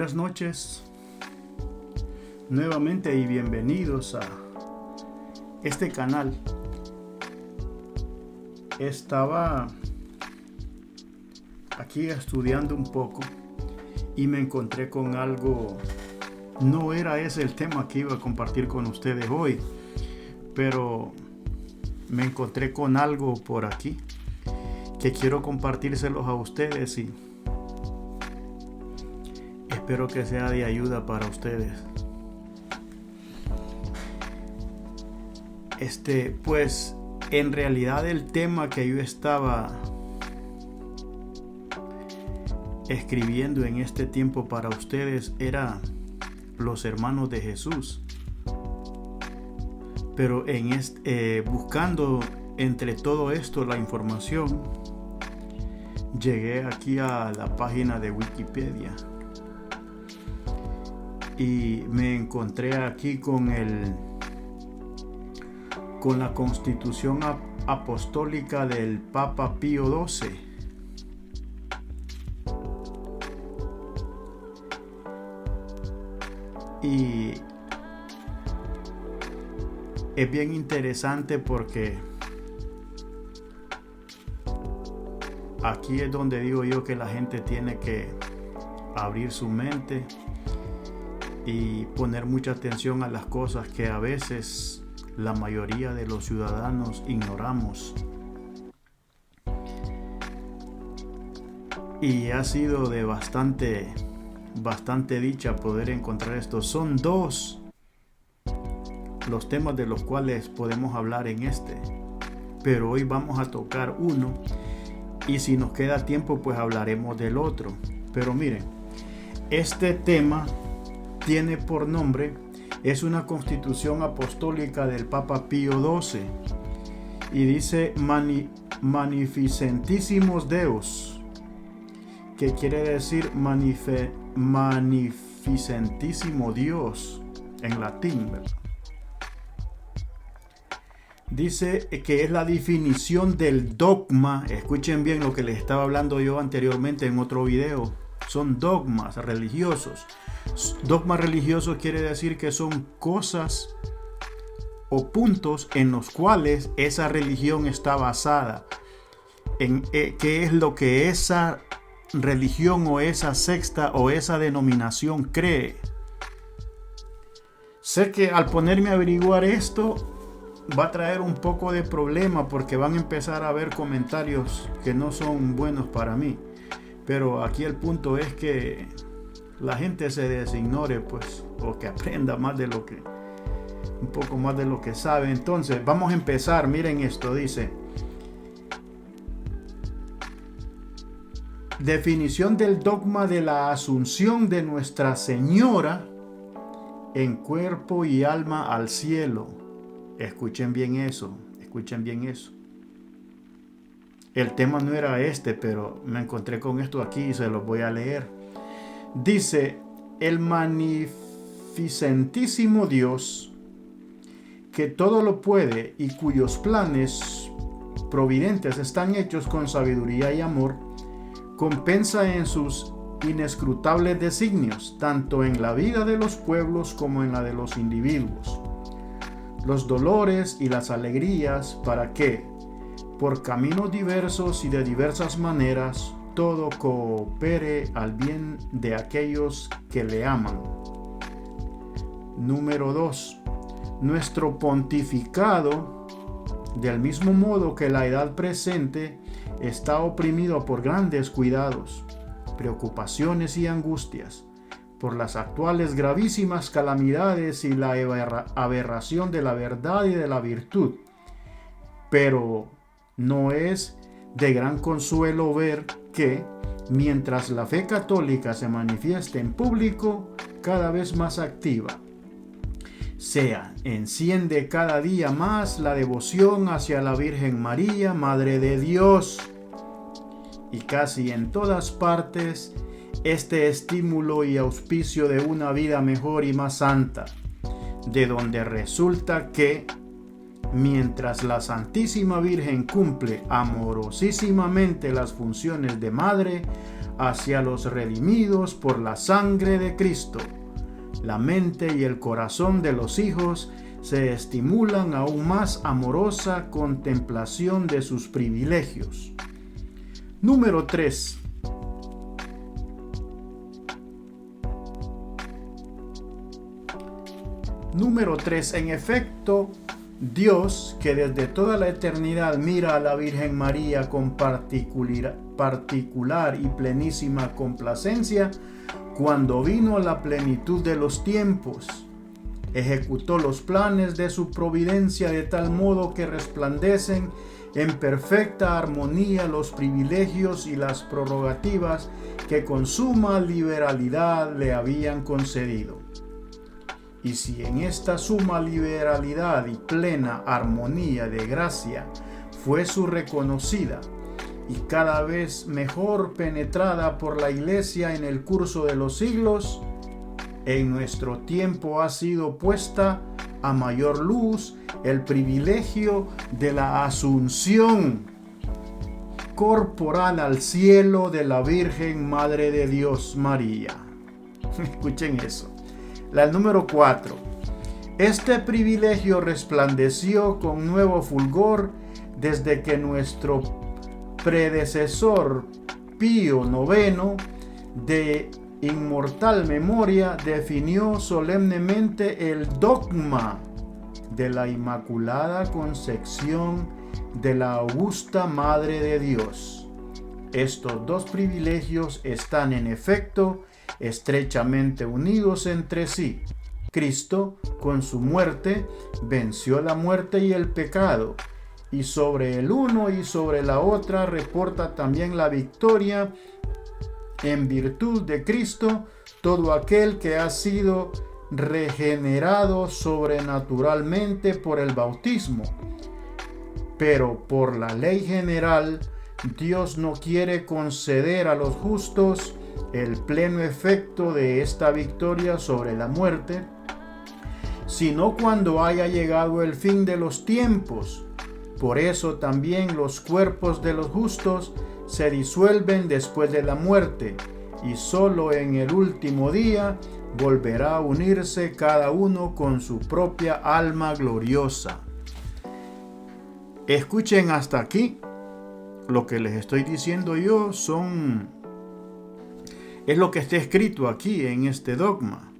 Buenas noches nuevamente y bienvenidos a este canal. Estaba aquí estudiando un poco y me encontré con algo. No era ese el tema que iba a compartir con ustedes hoy, pero me encontré con algo por aquí que quiero compartírselos a ustedes y espero que sea de ayuda para ustedes. Pues en realidad el tema que yo estaba escribiendo en este tiempo para ustedes era los hermanos de Jesús. Pero buscando entre todo esto la información, llegué aquí a la página de Wikipedia y me encontré aquí con la Constitución Apostólica del Papa Pío XII. Y es bien interesante porque aquí es donde digo yo que la gente tiene que abrir su mente y poner mucha atención a las cosas que a veces la mayoría de los ciudadanos ignoramos. Y ha sido de bastante dicha poder encontrar esto. Son dos los temas de los cuales podemos hablar en pero hoy vamos a tocar uno y si nos queda tiempo pues hablaremos del otro. Pero miren, este tema tiene por nombre, es una Constitución Apostólica del Papa Pío XII y dice Magnificentissimos Deus, que quiere decir magnificentísimo Dios en latín, ¿verdad? Dice que es la definición del dogma. Escuchen bien lo que les estaba hablando yo anteriormente en otro video. Son dogmas religiosos. Dogmas religiosos quiere decir que son cosas o puntos en los cuales esa religión está basada. En qué es lo que esa religión o esa secta o esa denominación cree. Sé que al ponerme a averiguar esto va a traer un poco de problema porque van a empezar a haber comentarios que no son buenos para mí. Pero aquí el punto es que la gente se designore, pues, o que aprenda un poco más de lo que sabe. Entonces, vamos a empezar. Miren esto, dice: definición del dogma de la Asunción de Nuestra Señora en cuerpo y alma al cielo. Escuchen bien eso. El tema no era pero me encontré con esto aquí y se los voy a leer. Dice: el magnificentísimo Dios, que todo lo puede y cuyos planes providentes están hechos con sabiduría y amor, compensa en sus inescrutables designios, tanto en la vida de los pueblos como en la de los individuos, los dolores y las alegrías, para que, por caminos diversos y de diversas maneras, todo coopere al bien de aquellos que le aman. Número 2. Nuestro pontificado, del mismo modo que la edad presente, está oprimido por grandes cuidados, preocupaciones y angustias, por las actuales gravísimas calamidades y la aberración de la verdad y de la virtud. Pero no es de gran consuelo ver que, mientras la fe católica se manifiesta en público cada vez más activa, se enciende cada día más la devoción hacia la Virgen María, Madre de Dios, y casi en todas partes este estímulo y auspicio de una vida mejor y más santa, de donde resulta que, mientras la Santísima Virgen cumple amorosísimamente las funciones de madre, hacia los redimidos por la sangre de Cristo. La mente y el corazón de los hijos se estimulan a aún más amorosa contemplación de sus privilegios. Número 3. Número 3. En efecto, Dios, que desde toda la eternidad mira a la Virgen María con particular y plenísima complacencia, cuando vino la plenitud de los tiempos, ejecutó los planes de su providencia de tal modo que resplandecen en perfecta armonía los privilegios y las prerrogativas que con suma liberalidad le habían concedido. Y si en esta suma liberalidad y plena armonía de gracia fue su reconocida y cada vez mejor penetrada por la Iglesia en el curso de los siglos, en nuestro tiempo ha sido puesta a mayor luz el privilegio de la asunción corporal al cielo de la Virgen Madre de Dios María. Escuchen eso. La número 4. Este privilegio resplandeció con nuevo fulgor desde que nuestro predecesor Pío IX, de inmortal memoria, definió solemnemente el dogma de la Inmaculada Concepción de la Augusta Madre de Dios. Estos dos privilegios están en efecto estrechamente unidos entre sí. Cristo, con su muerte, venció la muerte y el pecado, y sobre el uno y sobre la otra reporta también la victoria en virtud de Cristo todo aquel que ha sido regenerado sobrenaturalmente por el bautismo. Pero por la ley general, Dios no quiere conceder a los justos el pleno efecto de esta victoria sobre la muerte, sino cuando haya llegado el fin de los tiempos. Por eso también los cuerpos de los justos se disuelven después de la muerte, y solo en el último día volverá a unirse cada uno con su propia alma gloriosa. Escuchen hasta aquí. Lo que les estoy diciendo yo es lo que está escrito aquí en este dogma.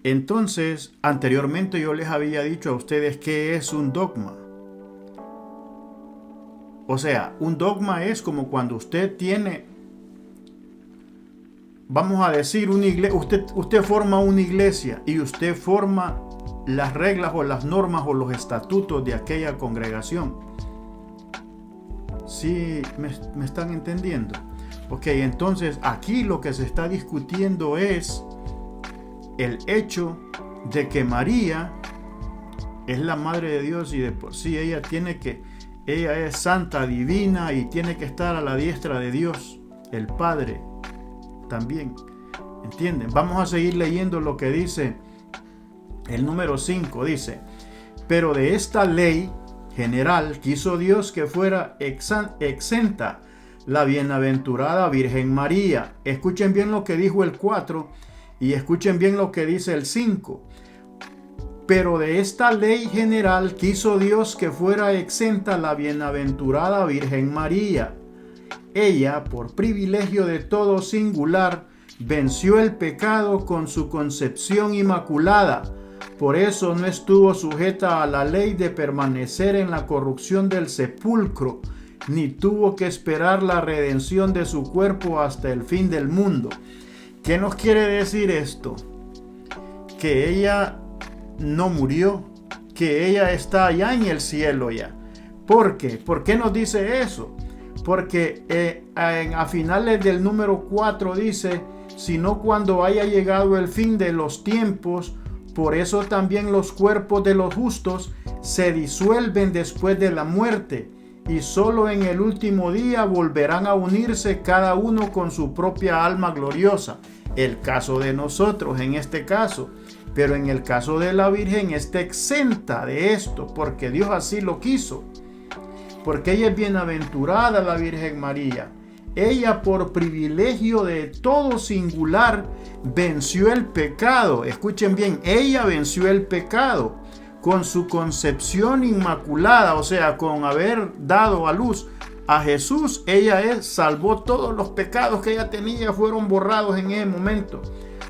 Entonces, anteriormente yo les había dicho a ustedes qué es un dogma. O sea, un dogma es como cuando usted tiene, vamos a decir, una iglesia. Usted forma una iglesia y usted forma las reglas o las normas o los estatutos de aquella congregación. ¿Sí me están entendiendo? Ok, entonces aquí lo que se está discutiendo es el hecho de que María es la Madre de Dios y de por sí ella es santa, divina y tiene que estar a la diestra de Dios, el Padre también. ¿Entienden? Vamos a seguir leyendo lo que dice el número 5. Dice: pero de esta ley general quiso Dios que fuera exenta la bienaventurada Virgen María. Escuchen bien lo que dijo el 4 y escuchen bien lo que dice el 5. Pero de esta ley general quiso Dios que fuera exenta la bienaventurada Virgen María. Ella, por privilegio de todo singular, venció el pecado con su concepción inmaculada. Por eso no estuvo sujeta a la ley de permanecer en la corrupción del sepulcro, ni tuvo que esperar la redención de su cuerpo hasta el fin del mundo. ¿Qué nos quiere decir esto? Que ella no murió, que ella está allá en el cielo ya. ¿Por qué? ¿Por qué nos dice eso? Porque a finales del número 4 dice: sino cuando haya llegado el fin de los tiempos. Por eso también los cuerpos de los justos se disuelven después de la muerte, y solo en el último día volverán a unirse cada uno con su propia alma gloriosa. El caso de nosotros en este caso, pero en el caso de la Virgen está exenta de esto, porque Dios así lo quiso. Porque ella es bienaventurada, la Virgen María. ella por privilegio de todo singular venció el pecado. Escuchen bien, ella venció el pecado con su concepción inmaculada, o sea, con haber dado a luz a Jesús. Ella salvó todos los pecados que ella tenía, fueron borrados en ese momento.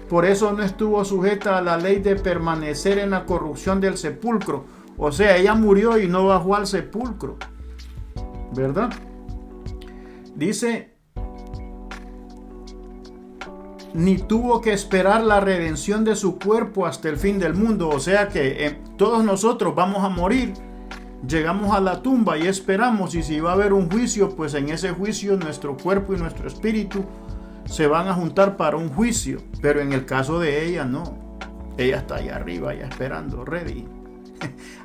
Por eso no estuvo sujeta a la ley de permanecer en la corrupción del sepulcro. O sea, ella murió y no bajó al sepulcro, ¿verdad? Dice, ni tuvo que esperar la redención de su cuerpo hasta el fin del mundo. O sea que todos nosotros vamos a morir. Llegamos a la tumba y esperamos, y si va a haber un juicio, pues en ese juicio nuestro cuerpo y nuestro espíritu se van a juntar para un juicio. Pero en el caso de ella, no. Ella está allá arriba, ya esperando, ready.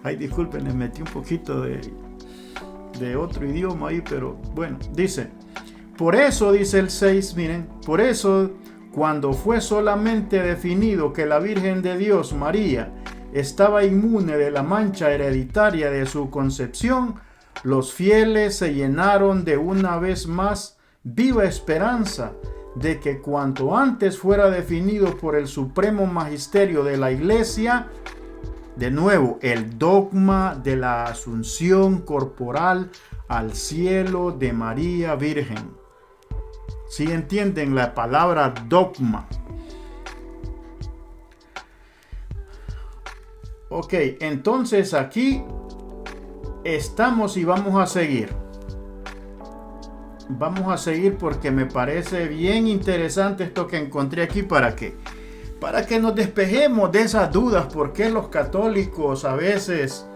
Ay, disculpen, les metí un poquito de otro idioma ahí, pero bueno, dice, por eso, dice el 6, miren, por eso, cuando fue solamente definido que la Virgen de Dios, María, estaba inmune de la mancha hereditaria de su concepción, los fieles se llenaron de una vez más viva esperanza de que cuanto antes fuera definido por el supremo magisterio de la Iglesia, de nuevo, el dogma de la asunción corporal al cielo de María Virgen. ¿Sí entienden la palabra dogma? Ok, entonces aquí estamos y vamos a seguir. Vamos a seguir porque me parece bien interesante esto que encontré aquí. ¿Para qué? Para que nos despejemos de esas dudas. Porque los católicos a veces,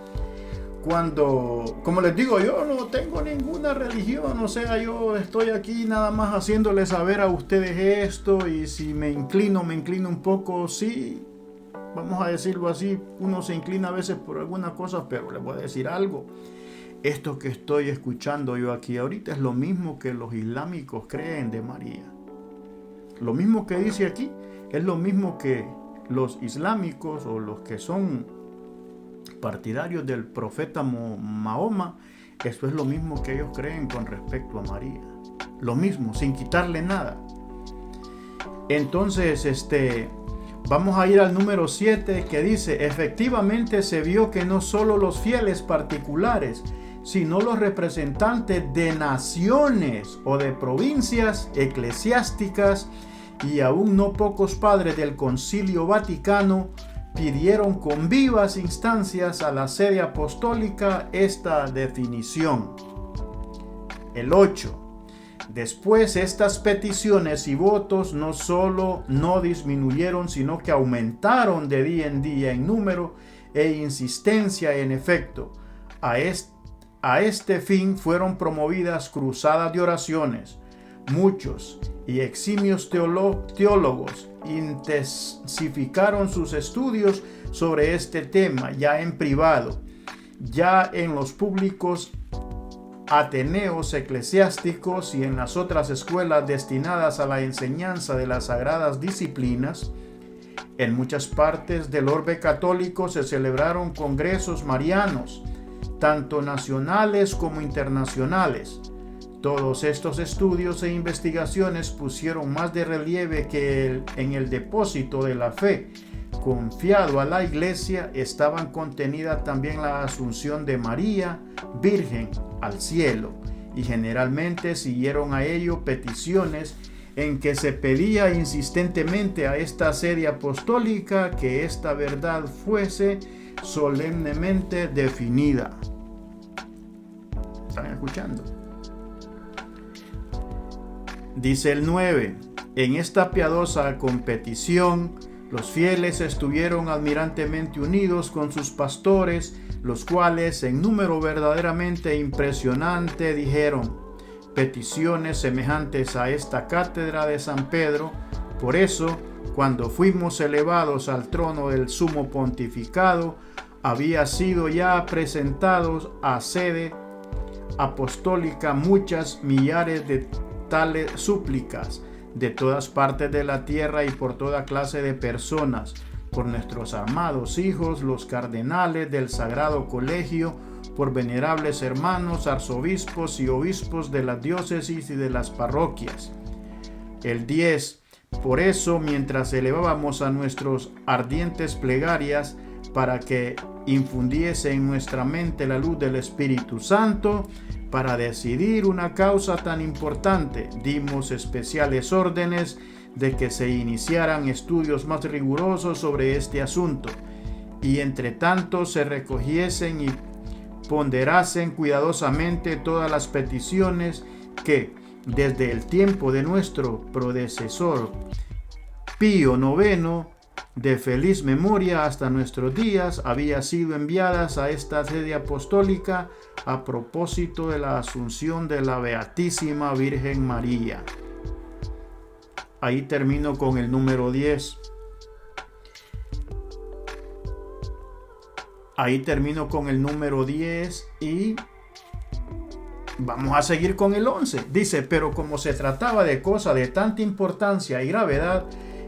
cuando, como les digo, yo no tengo ninguna religión, o sea, yo estoy aquí nada más haciéndoles saber a ustedes esto, y si me inclino un poco, sí, vamos a decirlo así, uno se inclina a veces por algunas cosas, pero les voy a decir algo. Esto que estoy escuchando yo aquí ahorita es lo mismo que los islámicos creen de María. Lo mismo que dice aquí es lo mismo que los islámicos o los que son partidarios del profeta Mahoma. Eso es lo mismo que ellos creen con respecto a María. Lo mismo, sin quitarle nada. Entonces, vamos a ir al número 7 que dice, efectivamente se vio que no solo los fieles particulares, sino los representantes de naciones o de provincias eclesiásticas y aún no pocos padres del Concilio Vaticano pidieron con vivas instancias a la sede apostólica esta definición. El 8. Después estas peticiones y votos no solo no disminuyeron, sino que aumentaron de día en día en número e insistencia en efecto. A este fin fueron promovidas cruzadas de oraciones. Muchos y eximios teólogos intensificaron sus estudios sobre este tema, ya en privado, ya en los públicos ateneos eclesiásticos y en las otras escuelas destinadas a la enseñanza de las sagradas disciplinas. En muchas partes del orbe católico se celebraron congresos marianos, tanto nacionales como internacionales. Todos estos estudios e investigaciones pusieron más de relieve que en el depósito de la fe confiado a la Iglesia estaban contenida también la asunción de María, Virgen, al cielo, y generalmente siguieron a ello peticiones en que se pedía insistentemente a esta sede apostólica que esta verdad fuese solemnemente definida. ¿Están escuchando? Dice el 9, en esta piadosa competición, los fieles estuvieron admirantemente unidos con sus pastores, los cuales, en número verdaderamente impresionante, dijeron peticiones semejantes a esta cátedra de San Pedro. Por eso, cuando fuimos elevados al trono del sumo pontificado, había sido ya presentados a sede apostólica muchas millares de tales súplicas de todas partes de la tierra y por toda clase de personas, por nuestros amados hijos, los cardenales del Sagrado Colegio, por venerables hermanos, arzobispos y obispos de las diócesis y de las parroquias. El 10. Por eso, mientras elevábamos a nuestros ardientes plegarias para que infundiese en nuestra mente la luz del Espíritu Santo, para decidir una causa tan importante, dimos especiales órdenes de que se iniciaran estudios más rigurosos sobre este asunto, y entre tanto se recogiesen y ponderasen cuidadosamente todas las peticiones que, desde el tiempo de nuestro predecesor Pío IX, de feliz memoria hasta nuestros días, había sido enviadas a esta sede apostólica a propósito de la asunción de la Beatísima Virgen María. Ahí termino con el número 10. Ahí termino con el número 10 y vamos a seguir con el 11. Dice, pero como se trataba de cosa de tanta importancia y gravedad,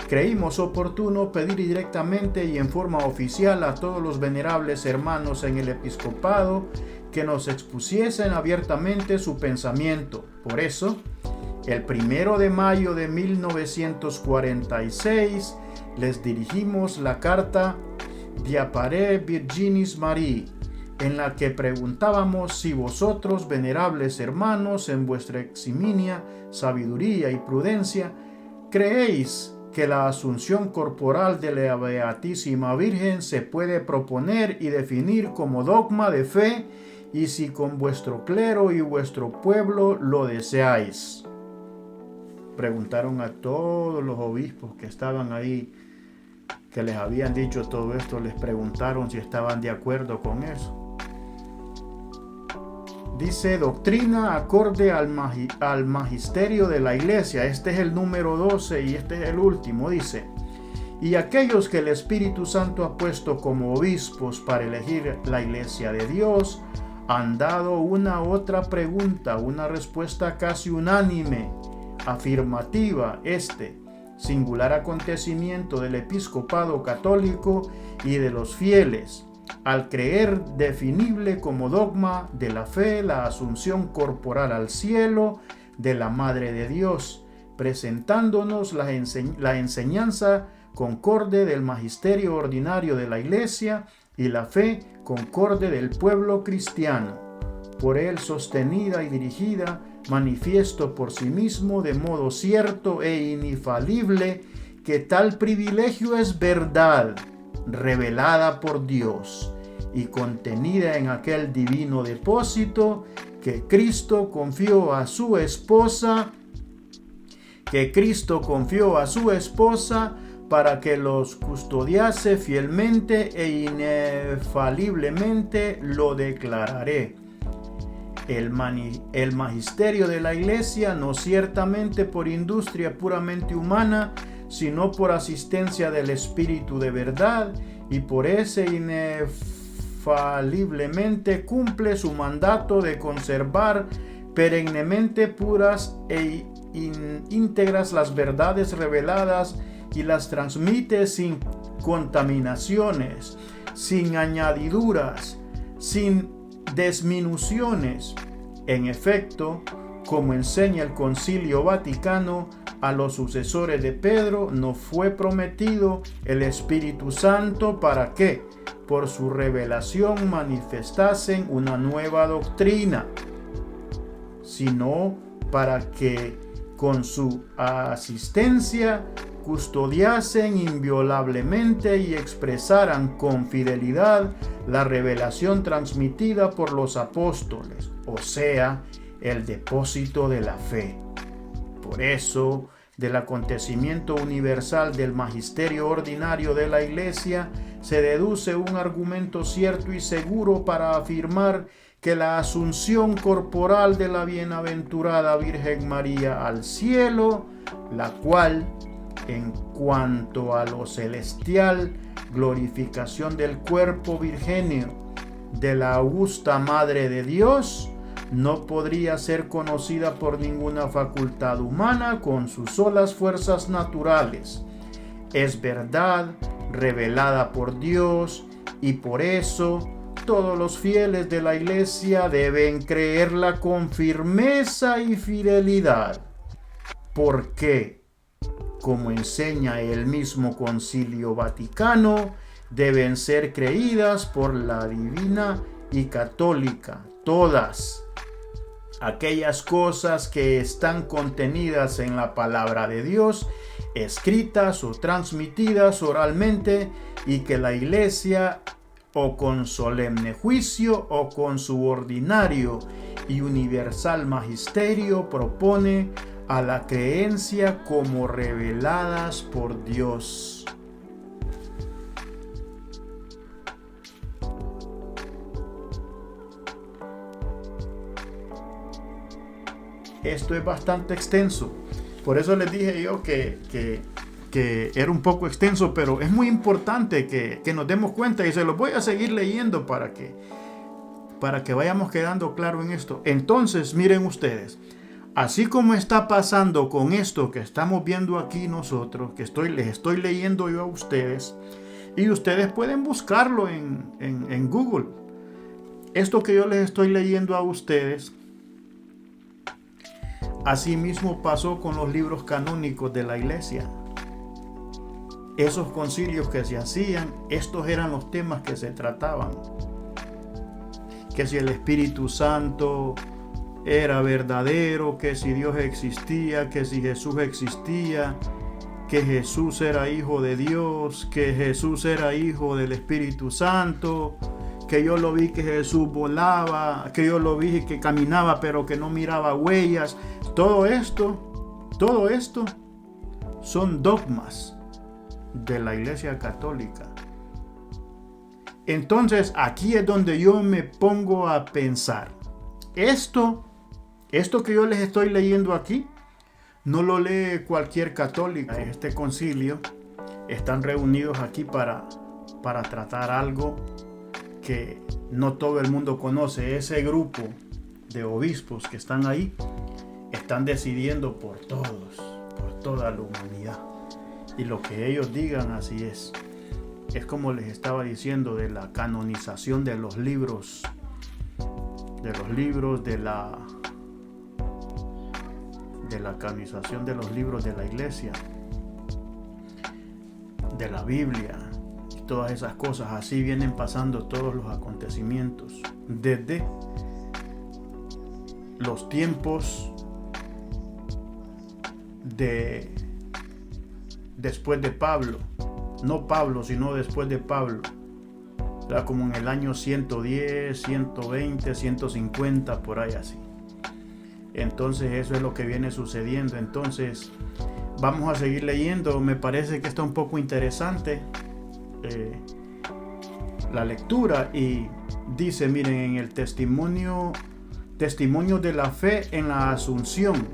creímos oportuno pedir directamente y en forma oficial a todos los venerables hermanos en el episcopado que nos expusiesen abiertamente su pensamiento. Por eso, el 1 de mayo de 1946 les dirigimos la carta Diapare Virginis Marie, en la que preguntábamos si vosotros, venerables hermanos, en vuestra eximia sabiduría y prudencia, creéis que la asunción corporal de la Beatísima Virgen se puede proponer y definir como dogma de fe, y si con vuestro clero y vuestro pueblo lo deseáis. Preguntaron a todos los obispos que estaban ahí, que les habían dicho todo esto, les preguntaron si estaban de acuerdo con eso. Dice, doctrina acorde al magisterio de la Iglesia. Este es el número 12 y este es el último. Dice, y aquellos que el Espíritu Santo ha puesto como obispos para elegir la Iglesia de Dios, han dado una otra pregunta, una respuesta casi unánime, afirmativa. Este singular acontecimiento del episcopado católico y de los fieles, al creer definible como dogma de la fe la asunción corporal al cielo de la Madre de Dios, presentándonos la enseñanza concorde del magisterio ordinario de la Iglesia y la fe concorde del pueblo cristiano, por él sostenida y dirigida, manifiesto por sí mismo de modo cierto e inifalible que tal privilegio es verdad, revelada por Dios y contenida en aquel divino depósito que Cristo confió a su esposa, para que los custodiase fielmente e inefaliblemente. Lo declararé. El magisterio de la Iglesia, no ciertamente por industria puramente humana, sino por asistencia del Espíritu de verdad, y por ese inefaliblemente cumple su mandato de conservar perennemente puras e íntegras las verdades reveladas, y las transmite sin contaminaciones, sin añadiduras, sin disminuciones. En efecto, como enseña el Concilio Vaticano, a los sucesores de Pedro no fue prometido el Espíritu Santo para que, por su revelación, manifestasen una nueva doctrina, sino para que, con su asistencia, custodiasen inviolablemente y expresaran con fidelidad la revelación transmitida por los apóstoles, o sea, el depósito de la fe. Por eso, del acontecimiento universal del magisterio ordinario de la Iglesia, se deduce un argumento cierto y seguro para afirmar que la asunción corporal de la bienaventurada Virgen María al cielo, la cual, en cuanto a lo celestial, glorificación del cuerpo virgenio de la augusta Madre de Dios, no podría ser conocida por ninguna facultad humana con sus solas fuerzas naturales. Es verdad revelada por Dios, y por eso todos los fieles de la iglesia deben creerla con firmeza y fidelidad, porque, como enseña el mismo Concilio Vaticano, deben ser creídas por la divina y católica todas aquellas cosas que están contenidas en la palabra de Dios, escritas o transmitidas oralmente, y que la iglesia, o con solemne juicio o con su ordinario y universal magisterio, propone a la creencia como reveladas por Dios. Esto es bastante extenso, por eso les dije yo que era un poco extenso, pero es muy importante que nos demos cuenta, y se los voy a seguir leyendo para que vayamos quedando claro en esto. Entonces, miren ustedes, así como está pasando con esto que estamos viendo aquí nosotros, que les estoy leyendo yo a ustedes, y ustedes pueden buscarlo en Google. Esto que yo les estoy leyendo a ustedes, así mismo pasó con los libros canónicos de la iglesia. Esos concilios que se hacían, estos eran los temas que se trataban. Que si el Espíritu Santo era verdadero, que si Dios existía, que si Jesús existía, que Jesús era hijo de Dios, que Jesús era hijo del Espíritu Santo, que yo lo vi que Jesús volaba, que yo lo vi que caminaba pero que no miraba huellas. Todo esto son dogmas de la Iglesia Católica. Entonces aquí es donde yo me pongo a pensar. Esto que yo les estoy leyendo aquí, no lo lee cualquier católico. En este concilio están reunidos aquí para tratar algo que no todo el mundo conoce. Ese grupo de obispos que están ahí están decidiendo por todos, por toda la humanidad. Y lo que ellos digan, así es. Es como les estaba diciendo de la canonización de los libros, de la canonización de los libros de la iglesia, de la Biblia, y todas esas cosas. Así vienen pasando todos los acontecimientos desde los tiempos después de Pablo, no Pablo, sino después de Pablo, o sea, como en el año 110, 120, 150, por ahí así. Entonces eso es lo que viene sucediendo. Entonces vamos a seguir leyendo. Me parece que está un poco interesante la lectura, y dice, miren, en el testimonio de la fe en la Asunción,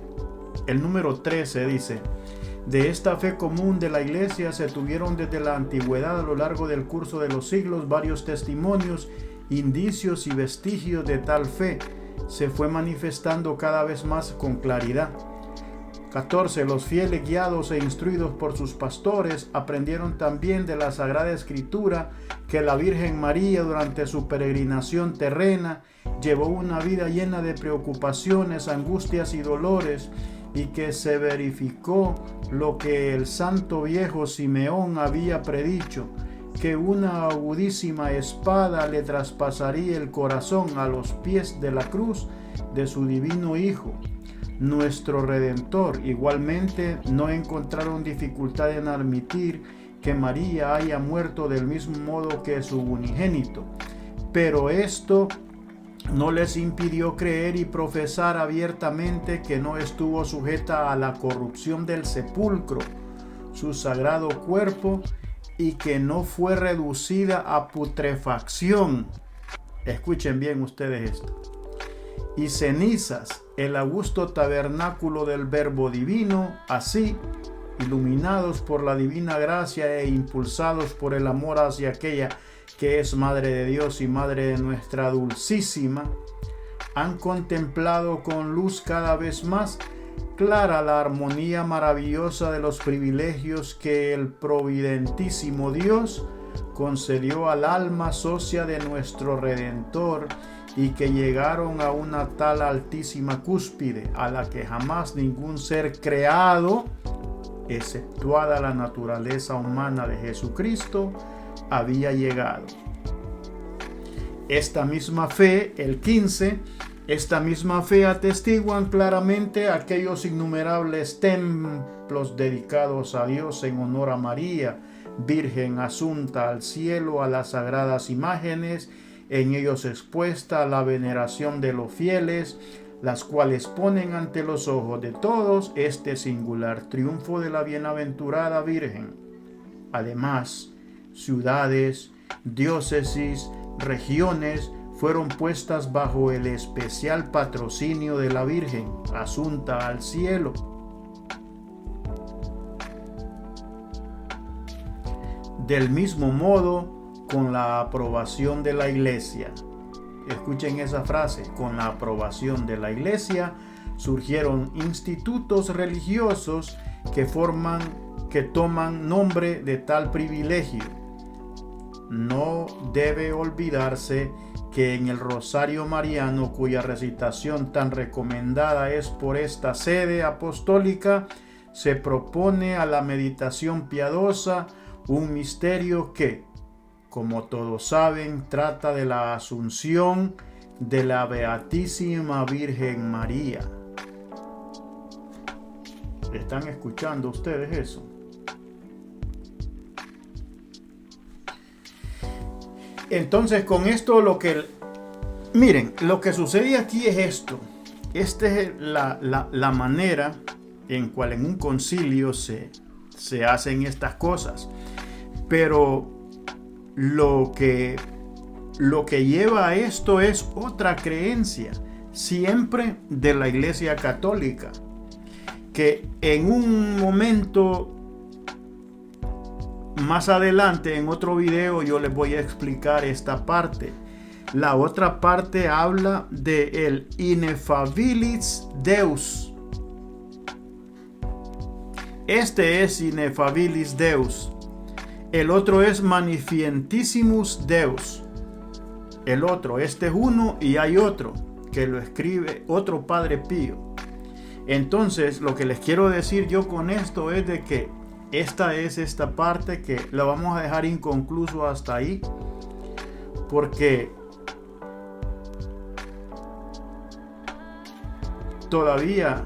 el número 13 dice: de esta fe común de la iglesia se tuvieron desde la antigüedad a lo largo del curso de los siglos varios testimonios, indicios y vestigios de tal fe. Se fue manifestando cada vez más con claridad. 14. Los fieles, guiados e instruidos por sus pastores, aprendieron también de la Sagrada Escritura que la Virgen María, durante su peregrinación terrena, llevó una vida llena de preocupaciones, angustias y dolores, y que se verificó lo que el santo viejo Simeón había predicho, que una agudísima espada le traspasaría el corazón a los pies de la cruz de su divino Hijo, nuestro Redentor. Igualmente no encontraron dificultad en admitir que María haya muerto del mismo modo que su unigénito, pero esto no les impidió creer y profesar abiertamente que no estuvo sujeta a la corrupción del sepulcro, su sagrado cuerpo, y que no fue reducida a putrefacción. Escuchen bien ustedes esto. Y cenizas, el augusto tabernáculo del Verbo Divino. Así, iluminados por la divina gracia e impulsados por el amor hacia aquella que es Madre de Dios y Madre de nuestra Dulcísima, han contemplado con luz cada vez más clara la armonía maravillosa de los privilegios que el providentísimo Dios concedió al alma socia de nuestro Redentor y que llegaron a una tal altísima cúspide a la que jamás ningún ser creado, exceptuada la naturaleza humana de Jesucristo, había llegado. Esta misma fe, el 15, esta misma fe atestiguan claramente aquellos innumerables templos dedicados a Dios en honor a María, Virgen asunta al cielo, a las sagradas imágenes, en ellos expuesta la veneración de los fieles, las cuales ponen ante los ojos de todos este singular triunfo de la bienaventurada Virgen. Además, ciudades, diócesis, regiones fueron puestas bajo el especial patrocinio de la Virgen, asunta al cielo. Del mismo modo, con la aprobación de la Iglesia. Escuchen esa frase, con la aprobación de la Iglesia surgieron institutos religiosos que toman nombre de tal privilegio. No debe olvidarse que en el Rosario Mariano, cuya recitación tan recomendada es por esta sede apostólica, se propone a la meditación piadosa un misterio que, como todos saben, trata de la asunción de la Beatísima Virgen María. ¿Están escuchando ustedes eso? Entonces, con esto miren, lo que sucede aquí es esto. Esta es la manera en cual en un concilio se hacen estas cosas. Pero lo que lleva a esto es otra creencia, siempre de la Iglesia Católica, que en un momento más adelante, en otro video, yo les voy a explicar esta parte. La otra parte habla de el Ineffabilis Deus. Este es Ineffabilis Deus. El otro es Magnificentissimus Deus. El otro, este es uno y hay otro que lo escribe otro Padre Pío. Entonces, lo que les quiero decir yo con esto es de que esta parte que la vamos a dejar inconcluso hasta ahí, porque todavía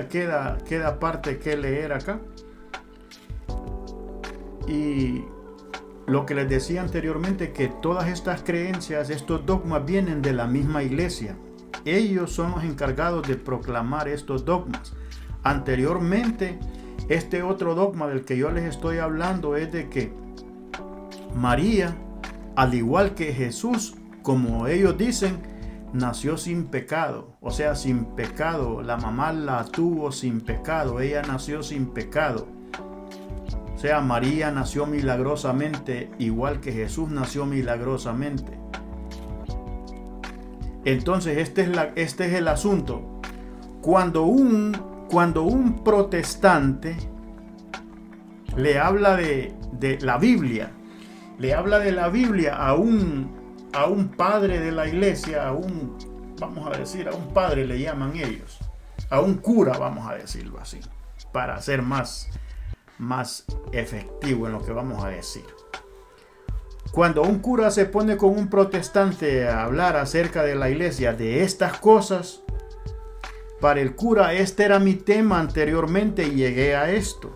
queda parte que leer acá. Y lo que les decía anteriormente, que todas estas creencias, estos dogmas vienen de la misma iglesia. Ellos son los encargados de proclamar estos dogmas. Anteriormente, este otro dogma del que yo les estoy hablando es de que María, al igual que Jesús, como ellos dicen, nació sin pecado. O sea, sin pecado. La mamá la tuvo sin pecado. Ella nació sin pecado. O sea, María nació milagrosamente, igual que Jesús nació milagrosamente. Entonces, este es el asunto. Cuando un protestante le habla de la Biblia, le habla de la Biblia a un padre de la iglesia, vamos a decir, a un padre le llaman ellos, a un cura, vamos a decirlo así, para ser más efectivo en lo que vamos a decir. Cuando un cura se pone con un protestante a hablar acerca de la iglesia, de estas cosas, para el cura, este era mi tema anteriormente y llegué a esto.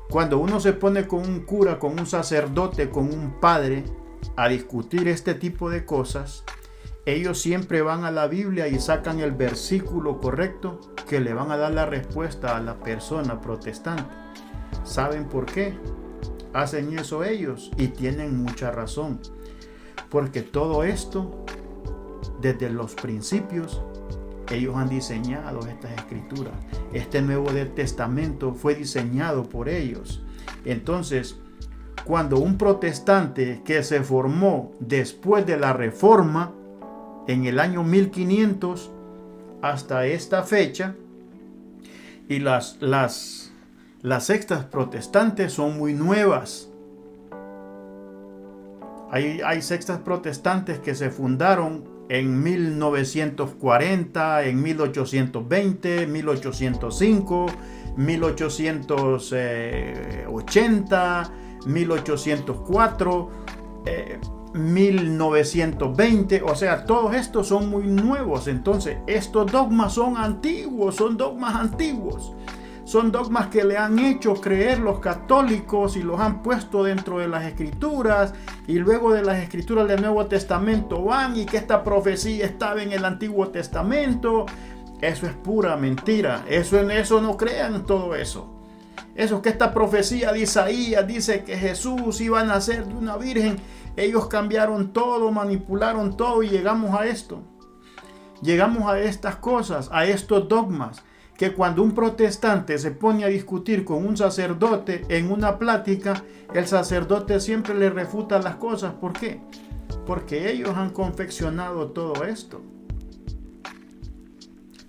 Cuando uno se pone con un cura, con un sacerdote, con un padre, a discutir este tipo de cosas, ellos siempre van a la Biblia y sacan el versículo correcto que le van a dar la respuesta a la persona protestante. ¿Saben por qué hacen eso ellos? Y tienen mucha razón. Porque todo esto, desde los principios, ellos han diseñado estas escrituras. Este Nuevo Testamento fue diseñado por ellos. Entonces, cuando un protestante que se formó después de la Reforma, en el año 1500, hasta esta fecha, y las sectas protestantes son muy nuevas. Hay sectas protestantes que se fundaron en 1940, en 1820, 1805, 1880, 1804, 1920. O sea, todos estos son muy nuevos. Entonces, estos dogmas son antiguos, son dogmas antiguos. Son dogmas que le han hecho creer los católicos y los han puesto dentro de las escrituras, y luego de las escrituras del Nuevo Testamento van y que esta profecía estaba en el Antiguo Testamento. Eso es pura mentira. Eso no crean todo eso. Eso que esta profecía de Isaías dice que Jesús iba a nacer de una virgen. Ellos cambiaron todo, manipularon todo y llegamos a esto. Llegamos a estas cosas, a estos dogmas, que cuando un protestante se pone a discutir con un sacerdote en una plática, el sacerdote siempre le refuta las cosas. ¿Por qué? Porque ellos han confeccionado todo esto.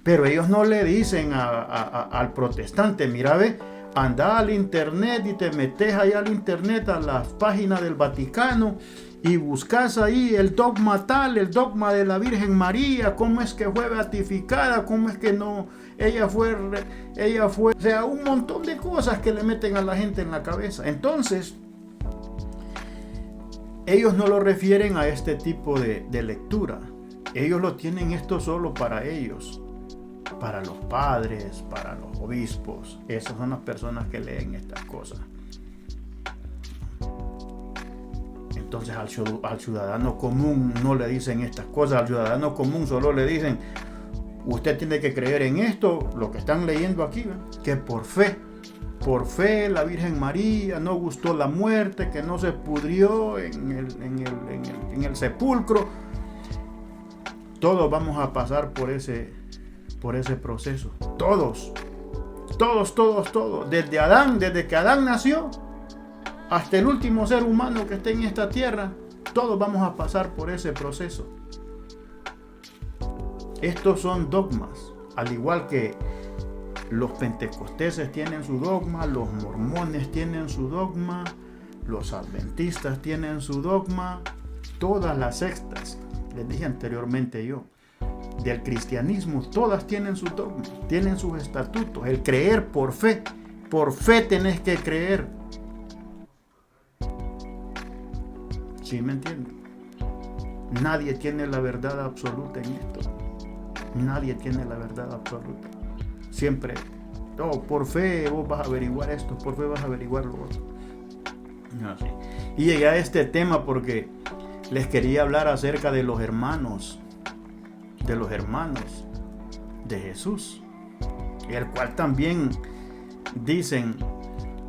Pero ellos no le dicen al protestante, mira, ve, anda al internet y te metes ahí al internet, a las páginas del Vaticano, y buscas ahí el dogma tal, el dogma de la Virgen María, cómo es que fue beatificada, cómo es que no, ella fue, o sea, un montón de cosas que le meten a la gente en la cabeza. Entonces, ellos no lo refieren a este tipo de lectura. Ellos lo tienen esto solo para ellos, para los padres, para los obispos. Esas son las personas que leen estas cosas. Entonces al ciudadano común no le dicen estas cosas. Al ciudadano común solo le dicen, usted tiene que creer en esto, lo que están leyendo aquí, ¿verdad? Que por fe la Virgen María no gustó la muerte, que no se pudrió en el sepulcro. Todos vamos a pasar por ese proceso. Todos. Desde que Adán nació hasta el último ser humano que esté en esta tierra, todos vamos a pasar por ese proceso. Estos son dogmas, al igual que los pentecosteses tienen su dogma, los mormones tienen su dogma, los adventistas tienen su dogma, todas las sectas, les dije anteriormente yo, del cristianismo, todas tienen su dogma, tienen sus estatutos. El creer por fe tenés que creer. ¿Sí me entienden? Nadie tiene la verdad absoluta en esto. Nadie tiene la verdad absoluta. Siempre, por fe vos vas a averiguar esto, por fe vas a averiguar lo otro. Así. Y llegué a este tema porque les quería hablar acerca de los hermanos de Jesús, el cual también dicen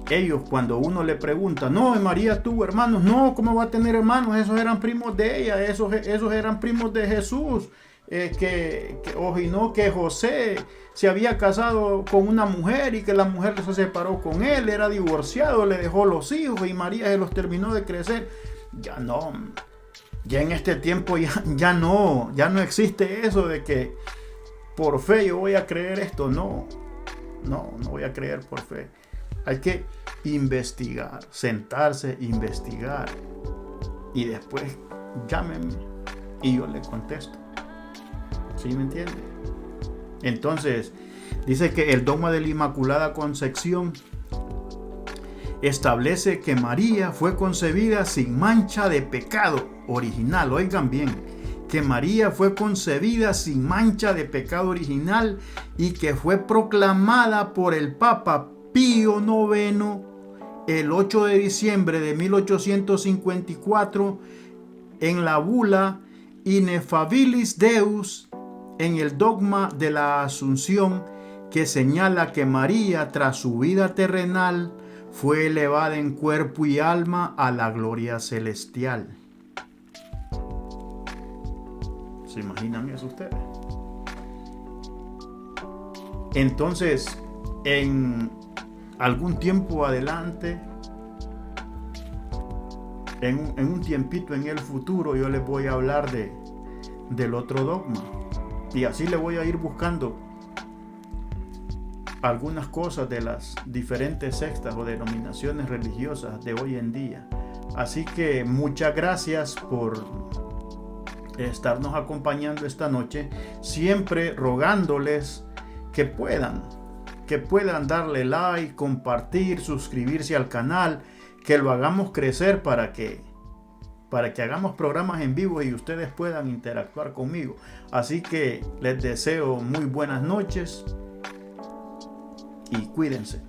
ellos, cuando uno le pregunta, no, María tuvo hermanos. No, ¿cómo va a tener hermanos? Esos eran primos de ella, esos eran primos de Jesús. Que José se había casado con una mujer y que la mujer se separó con él, era divorciado, le dejó los hijos y María se los terminó de crecer. Ya en este tiempo ya no existe eso de que por fe yo voy a creer esto. No voy a creer por fe. Hay que investigar, sentarse, investigar, y después llámenme y yo le contesto. ¿Sí me entiende? Entonces, dice que el dogma de la Inmaculada Concepción establece que María fue concebida sin mancha de pecado original. Oigan bien, que María fue concebida sin mancha de pecado original y que fue proclamada por el Papa Pío IX el 8 de diciembre de 1854 en la bula Ineffabilis Deus, en el dogma de la Asunción, que señala que María, tras su vida terrenal, fue elevada en cuerpo y alma a la gloria celestial. ¿Se imaginan eso ustedes? Entonces, en algún tiempo adelante, en un tiempito en el futuro, yo les voy a hablar del otro dogma, Y así le voy a ir buscando algunas cosas de las diferentes sectas o denominaciones religiosas de hoy en día. Así que muchas gracias por estarnos acompañando esta noche, siempre rogándoles que puedan darle like, compartir, suscribirse al canal, que lo hagamos crecer para que hagamos programas en vivo y ustedes puedan interactuar conmigo. Así que les deseo muy buenas noches y cuídense.